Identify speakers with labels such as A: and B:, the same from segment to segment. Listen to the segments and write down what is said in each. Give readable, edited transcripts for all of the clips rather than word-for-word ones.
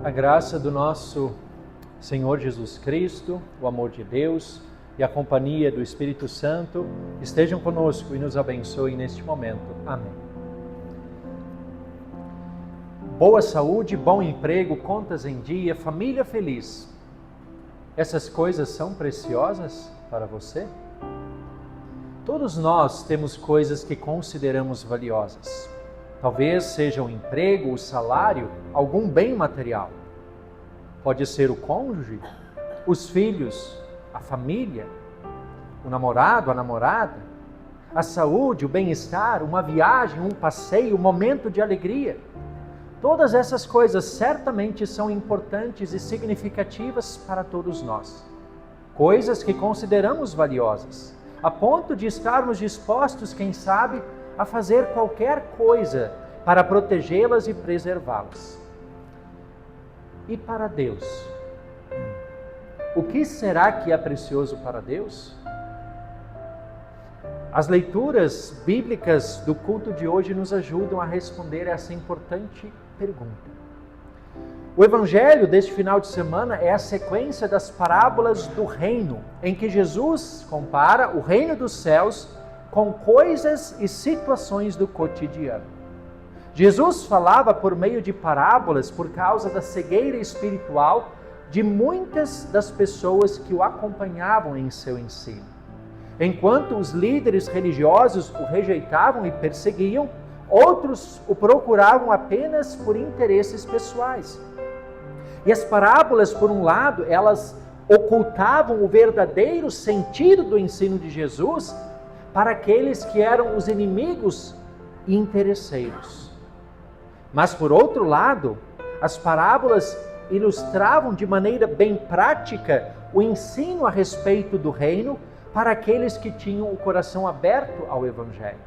A: A graça do nosso Senhor Jesus Cristo, o amor de Deus e a companhia do Espírito Santo estejam conosco e nos abençoem neste momento. Amém. Boa saúde, bom emprego, contas em dia, família feliz. Essas coisas são preciosas para você? Todos nós temos coisas que consideramos valiosas. Talvez seja o emprego, o salário, algum bem material. Pode ser o cônjuge, os filhos, a família, o namorado, a namorada, a saúde, o bem-estar, uma viagem, um passeio, um momento de alegria. Todas essas coisas certamente são importantes e significativas para todos nós. Coisas que consideramos valiosas, a ponto de estarmos dispostos, quem sabe, a fazer qualquer coisa para protegê-las e preservá-las. E para Deus? O que será que é precioso para Deus? As leituras bíblicas do culto de hoje nos ajudam a responder essa importante pergunta. O evangelho deste final de semana é a sequência das parábolas do reino, em que Jesus compara o reino dos céus com coisas e situações do cotidiano. Jesus falava por meio de parábolas por causa da cegueira espiritual de muitas das pessoas que o acompanhavam em seu ensino. Enquanto os líderes religiosos o rejeitavam e perseguiam, outros o procuravam apenas por interesses pessoais. E as parábolas, por um lado, elas ocultavam o verdadeiro sentido do ensino de Jesus para aqueles que eram os inimigos e interesseiros. Mas, por outro lado, as parábolas ilustravam de maneira bem prática o ensino a respeito do reino para aqueles que tinham o coração aberto ao Evangelho.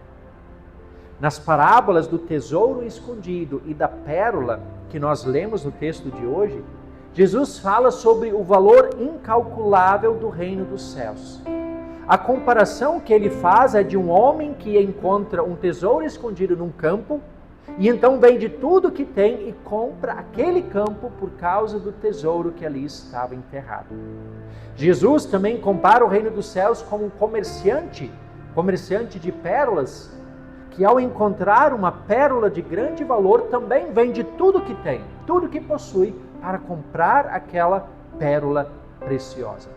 A: Nas parábolas do tesouro escondido e da pérola, que nós lemos no texto de hoje, Jesus fala sobre o valor incalculável do reino dos céus. A comparação que ele faz é de um homem que encontra um tesouro escondido num campo e então vende tudo que tem e compra aquele campo por causa do tesouro que ali estava enterrado. Jesus também compara o reino dos céus com um comerciante de pérolas, que ao encontrar uma pérola de grande valor também vende tudo que tem, tudo que possui, para comprar aquela pérola preciosa.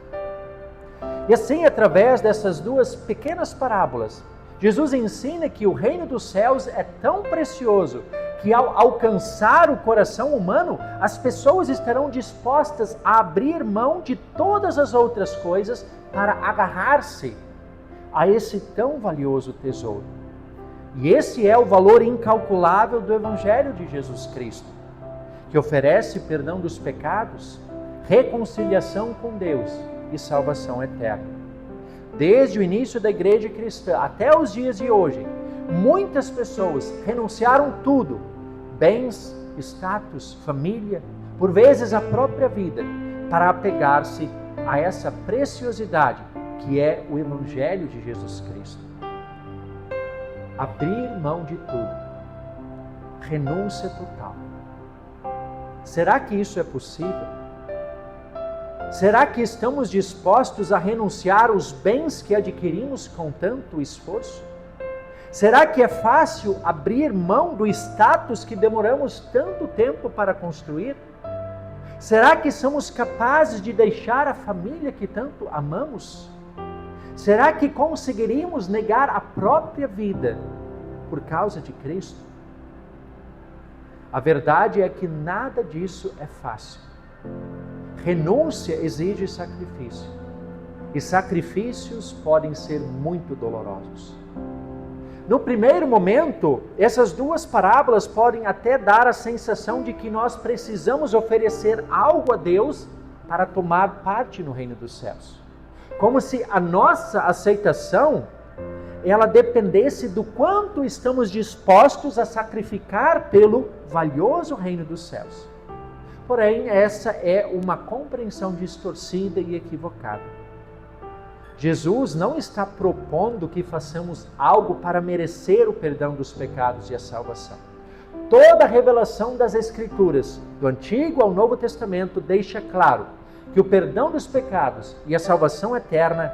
A: E assim, através dessas duas pequenas parábolas, Jesus ensina que o reino dos céus é tão precioso que ao alcançar o coração humano, as pessoas estarão dispostas a abrir mão de todas as outras coisas para agarrar-se a esse tão valioso tesouro. E esse é o valor incalculável do Evangelho de Jesus Cristo, que oferece perdão dos pecados, reconciliação com Deus e salvação eterna. Desde o início da igreja cristã até os dias de hoje, muitas pessoas renunciaram tudo, bens, status, família, por vezes a própria vida, para apegar-se a essa preciosidade que é o Evangelho de Jesus Cristo. Abrir mão de tudo, renúncia total. Será que isso é possível? Será que estamos dispostos a renunciar os bens que adquirimos com tanto esforço? Será que é fácil abrir mão do status que demoramos tanto tempo para construir? Será que somos capazes de deixar a família que tanto amamos? Será que conseguiríamos negar a própria vida por causa de Cristo? A verdade é que nada disso é fácil. Renúncia exige sacrifício, e sacrifícios podem ser muito dolorosos. No primeiro momento, essas duas parábolas podem até dar a sensação de que nós precisamos oferecer algo a Deus para tomar parte no reino dos céus. Como se a nossa aceitação, ela dependesse do quanto estamos dispostos a sacrificar pelo valioso reino dos céus. Porém, essa é uma compreensão distorcida e equivocada. Jesus não está propondo que façamos algo para merecer o perdão dos pecados e a salvação. toda a revelação das Escrituras, do Antigo ao Novo Testamento, deixa claro que o perdão dos pecados e a salvação eterna,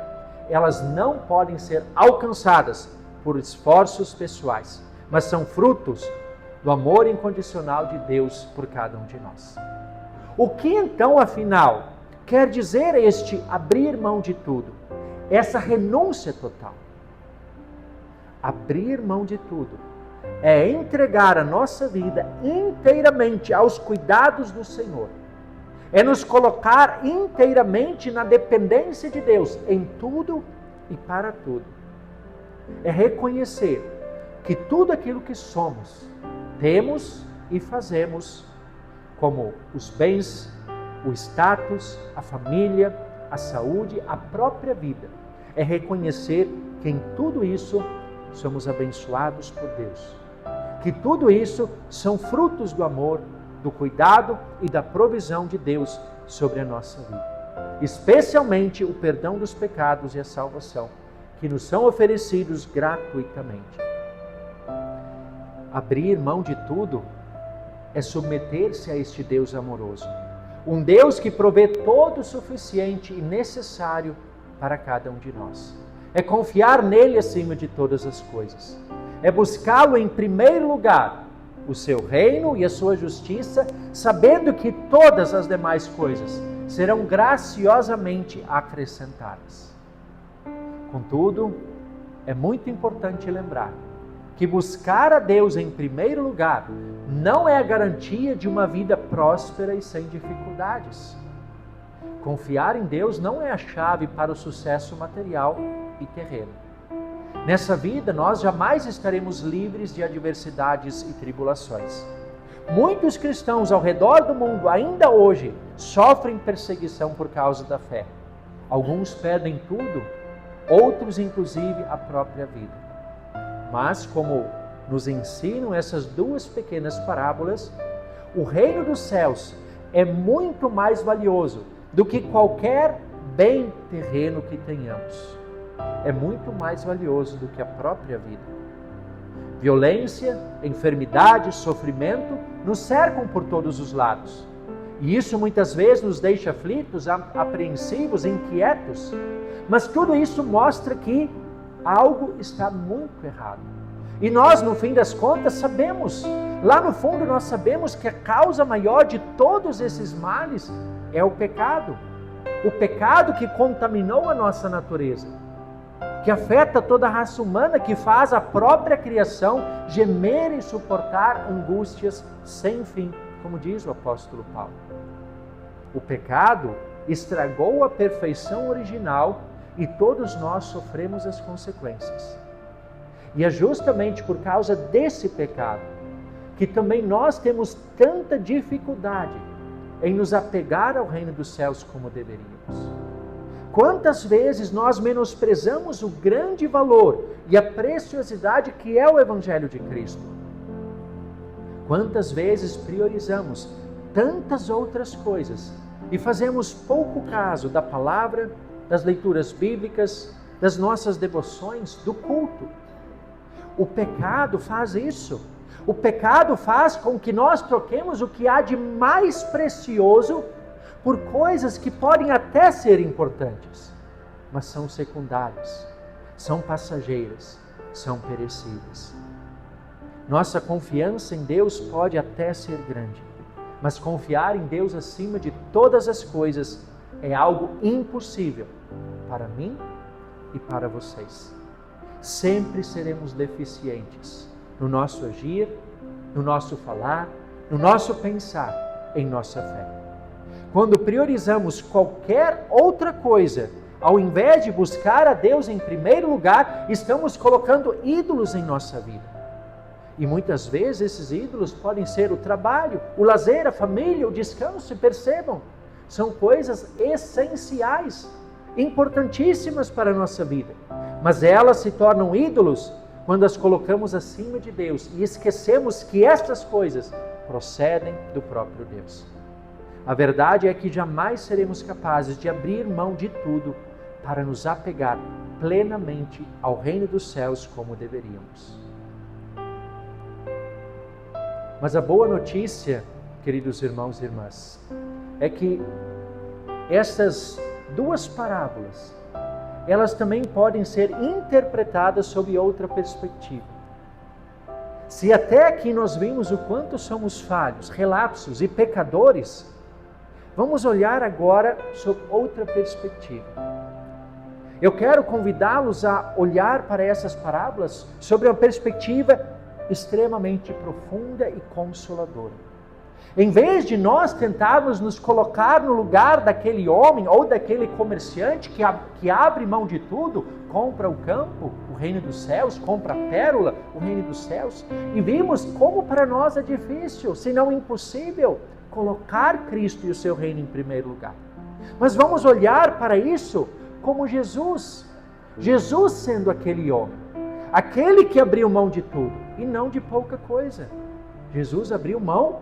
A: elas não podem ser alcançadas por esforços pessoais, mas são frutos do amor incondicional de Deus por cada um de nós. O que então, afinal, quer dizer este abrir mão de tudo? Essa renúncia total. Abrir mão de tudo é entregar a nossa vida inteiramente aos cuidados do Senhor. É nos colocar inteiramente na dependência de Deus em tudo e para tudo. É reconhecer que tudo aquilo que somos, temos e fazemos, como os bens, o status, a família, a saúde, a própria vida, é reconhecer que em tudo isso somos abençoados por Deus. Que tudo isso são frutos do amor, do cuidado e da provisão de Deus sobre a nossa vida. Especialmente o perdão dos pecados e a salvação, que nos são oferecidos gratuitamente. Abrir mão de tudo é submeter-se a este Deus amoroso. Um Deus que provê todo o suficiente e necessário para cada um de nós. É confiar nele acima de todas as coisas. É buscá-lo em primeiro lugar, o seu reino e a sua justiça, sabendo que todas as demais coisas serão graciosamente acrescentadas. Contudo, é muito importante lembrar que buscar a Deus em primeiro lugar não é a garantia de uma vida próspera e sem dificuldades. Confiar em Deus não é a chave para o sucesso material e terreno. Nessa vida, nós jamais estaremos livres de adversidades e tribulações. Muitos cristãos ao redor do mundo, ainda hoje, sofrem perseguição por causa da fé. Alguns perdem tudo, outros, inclusive, a própria vida. Mas, como nos ensinam essas duas pequenas parábolas, o reino dos céus é muito mais valioso do que qualquer bem terreno que tenhamos. É muito mais valioso do que a própria vida. Violência, enfermidade, sofrimento nos cercam por todos os lados. E isso muitas vezes nos deixa aflitos, apreensivos, inquietos. Mas tudo isso mostra que algo está muito errado. E nós, no fim das contas, sabemos, lá no fundo nós sabemos que a causa maior de todos esses males é o pecado. O pecado que contaminou a nossa natureza, que afeta toda a raça humana, que faz a própria criação gemer e suportar angústias sem fim, como diz o apóstolo Paulo. O pecado estragou a perfeição original e todos nós sofremos as consequências. E é justamente por causa desse pecado que também nós temos tanta dificuldade em nos apegar ao reino dos céus como deveríamos. Quantas vezes nós menosprezamos o grande valor e a preciosidade que é o Evangelho de Cristo? Quantas vezes priorizamos tantas outras coisas e fazemos pouco caso da palavra, das leituras bíblicas, das nossas devoções, do culto? O pecado faz isso. O pecado faz com que nós troquemos o que há de mais precioso por coisas que podem até ser importantes, mas são secundárias, são passageiras, são perecíveis. Nossa confiança em Deus pode até ser grande, mas confiar em Deus acima de todas as coisas é algo impossível para mim e para vocês. Sempre seremos deficientes no nosso agir, no nosso falar, no nosso pensar, em nossa fé. Quando priorizamos qualquer outra coisa, ao invés de buscar a Deus em primeiro lugar, estamos colocando ídolos em nossa vida. E muitas vezes esses ídolos podem ser o trabalho, o lazer, a família, o descanso, e percebam, são coisas essenciais, importantíssimas para a nossa vida. Mas elas se tornam ídolos quando as colocamos acima de Deus e esquecemos que estas coisas procedem do próprio Deus. A verdade é que jamais seremos capazes de abrir mão de tudo para nos apegar plenamente ao reino dos céus como deveríamos. Mas a boa notícia, queridos irmãos e irmãs, é que essas duas parábolas, elas também podem ser interpretadas sob outra perspectiva. Se até aqui nós vimos o quanto somos falhos, relapsos e pecadores, vamos olhar agora sob outra perspectiva. Eu quero convidá-los a olhar para essas parábolas sobre uma perspectiva extremamente profunda e consoladora. Em vez de nós tentarmos nos colocar no lugar daquele homem ou daquele comerciante que abre mão de tudo, compra o campo, o reino dos céus, compra a pérola, o reino dos céus, e vimos como para nós é difícil, se não impossível, colocar Cristo e o seu reino em primeiro lugar. Mas vamos olhar para isso como Jesus. Jesus sendo aquele homem, aquele que abriu mão de tudo, e não de pouca coisa. Jesus abriu mão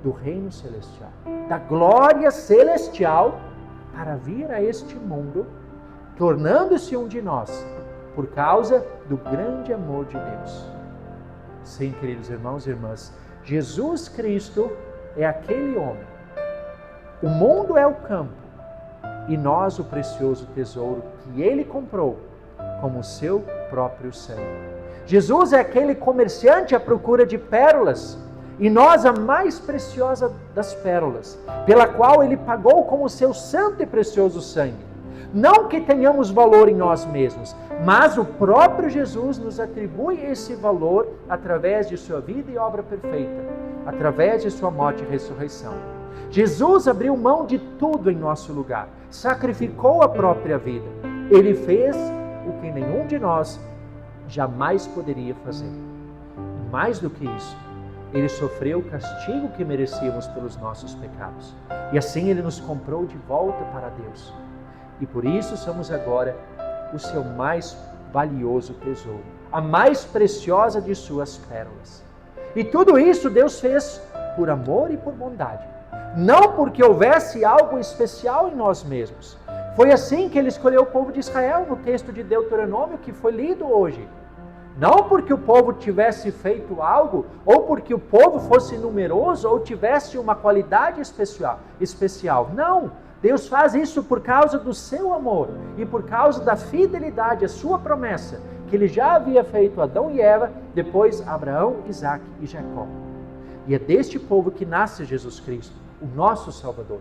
A: do reino celestial, da glória celestial, para vir a este mundo, tornando-se um de nós, por causa do grande amor de Deus. Sim, queridos irmãos e irmãs, Jesus Cristo é aquele homem. O mundo é o campo, e nós o precioso tesouro que Ele comprou como seu próprio sangue. Jesus é aquele comerciante à procura de pérolas, e nós a mais preciosa das pérolas, pela qual Ele pagou com o seu santo e precioso sangue. Não que tenhamos valor em nós mesmos, mas o próprio Jesus nos atribui esse valor através de sua vida e obra perfeita, através de sua morte e ressurreição. Jesus abriu mão de tudo em nosso lugar, sacrificou a própria vida. Ele fez o que nenhum de nós jamais poderia fazer. E mais do que isso, Ele sofreu o castigo que merecíamos pelos nossos pecados. E assim Ele nos comprou de volta para Deus. E por isso somos agora o seu mais valioso tesouro, a mais preciosa de suas pérolas. E tudo isso Deus fez por amor e por bondade. Não porque houvesse algo especial em nós mesmos. Foi assim que Ele escolheu o povo de Israel no texto de Deuteronômio que foi lido hoje. Não porque o povo tivesse feito algo, ou porque o povo fosse numeroso, ou tivesse uma qualidade especial. Não! Deus faz isso por causa do seu amor e por causa da fidelidade à sua promessa, que Ele já havia feito a Adão e Eva, depois Abraão, Isaque e Jacó. E é deste povo que nasce Jesus Cristo, o nosso Salvador,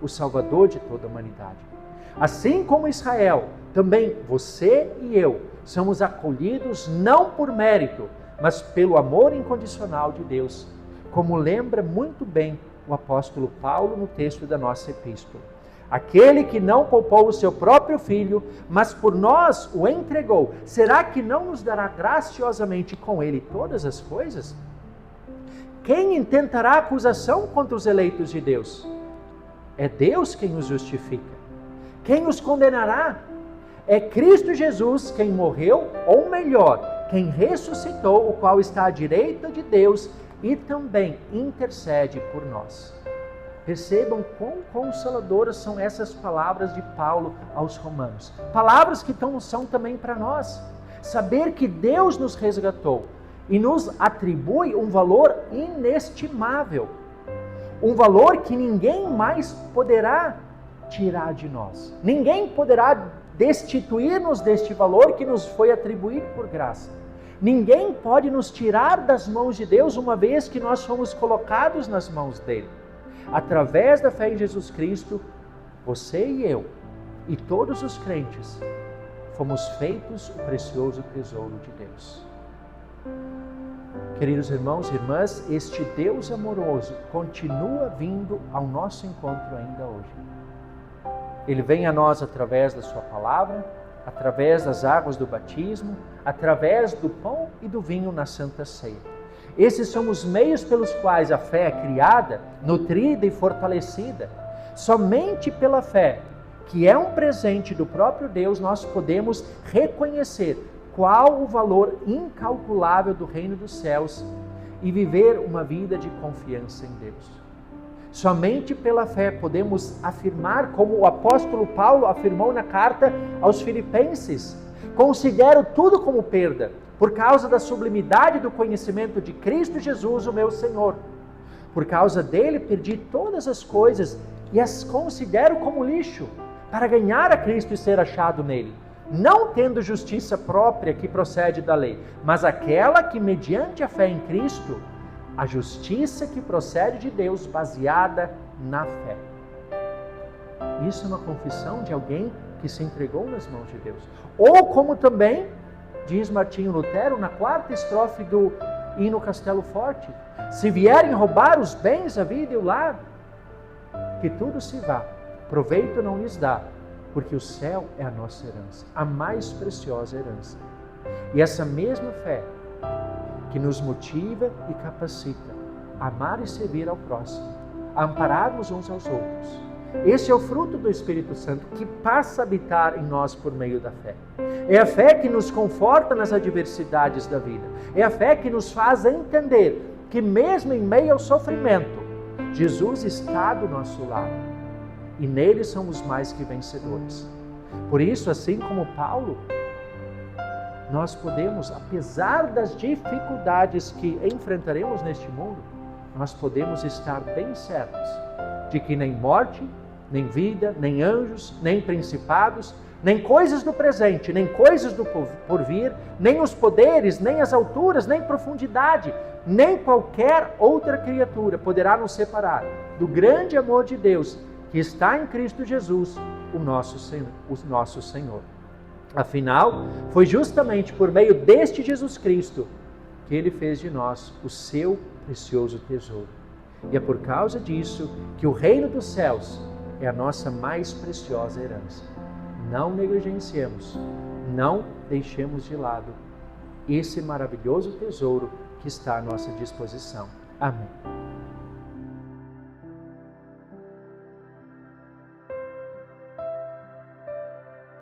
A: o Salvador de toda a humanidade. Assim como Israel, também você e eu somos acolhidos não por mérito, mas pelo amor incondicional de Deus, como lembra muito bem o apóstolo Paulo no texto da nossa epístola. Aquele que não poupou o seu próprio filho, mas por nós o entregou, será que não nos dará graciosamente com ele todas as coisas? Quem intentará acusação contra os eleitos de Deus? É Deus quem os justifica. Quem os condenará? É Cristo Jesus quem morreu, ou melhor, quem ressuscitou, o qual está à direita de Deus e também intercede por nós. Percebam quão consoladoras são essas palavras de Paulo aos Romanos. Palavras que são também para nós. Saber que Deus nos resgatou e nos atribui um valor inestimável. Um valor que ninguém mais poderá tirar de nós. Ninguém poderá destituir-nos deste valor que nos foi atribuído por graça. Ninguém pode nos tirar das mãos de Deus, uma vez que nós fomos colocados nas mãos dele. Através da fé em Jesus Cristo, você e eu, e todos os crentes, fomos feitos o precioso tesouro de Deus. Queridos irmãos e irmãs, este Deus amoroso continua vindo ao nosso encontro ainda hoje. Ele vem a nós através da sua palavra, através das águas do batismo, através do pão e do vinho na Santa Ceia. Esses são os meios pelos quais a fé é criada, nutrida e fortalecida. Somente pela fé, que é um presente do próprio Deus, nós podemos reconhecer qual o valor incalculável do reino dos céus e viver uma vida de confiança em Deus. Somente pela fé podemos afirmar, como o apóstolo Paulo afirmou na carta aos Filipenses: considero tudo como perda, Por causa da sublimidade do conhecimento de Cristo Jesus, o meu Senhor. Por causa dele, perdi todas as coisas e as considero como lixo, para ganhar a Cristo e ser achado nele, não tendo justiça própria que procede da lei, mas aquela que, mediante a fé em Cristo, a justiça que procede de Deus, baseada na fé. Isso é uma confissão de alguém que se entregou nas mãos de Deus. Ou como também diz Martinho Lutero na 4ª estrofe do hino Castelo Forte: se vierem roubar os bens, a vida e o lar, que tudo se vá, proveito não lhes dá, porque o céu é a nossa herança, a mais preciosa herança. E essa mesma fé que nos motiva e capacita a amar e servir ao próximo, a ampararmos uns aos outros. Esse é o fruto do Espírito Santo que passa a habitar em nós por meio da fé. É a fé que nos conforta nas adversidades da vida. É a fé que nos faz entender que mesmo em meio ao sofrimento, Jesus está do nosso lado e nele somos mais que vencedores. Por isso, assim como Paulo, nós podemos, apesar das dificuldades que enfrentaremos neste mundo, nós podemos estar bem certos de que nem morte, nem vida, nem anjos, nem principados, nem coisas do presente, nem coisas do porvir, nem os poderes, nem as alturas, nem profundidade, nem qualquer outra criatura poderá nos separar do grande amor de Deus que está em Cristo Jesus, o nosso Senhor. Afinal, foi justamente por meio deste Jesus Cristo que Ele fez de nós o seu precioso tesouro. E é por causa disso que o reino dos céus é a nossa mais preciosa herança. Não negligenciemos, não deixemos de lado esse maravilhoso tesouro que está à nossa disposição. Amém.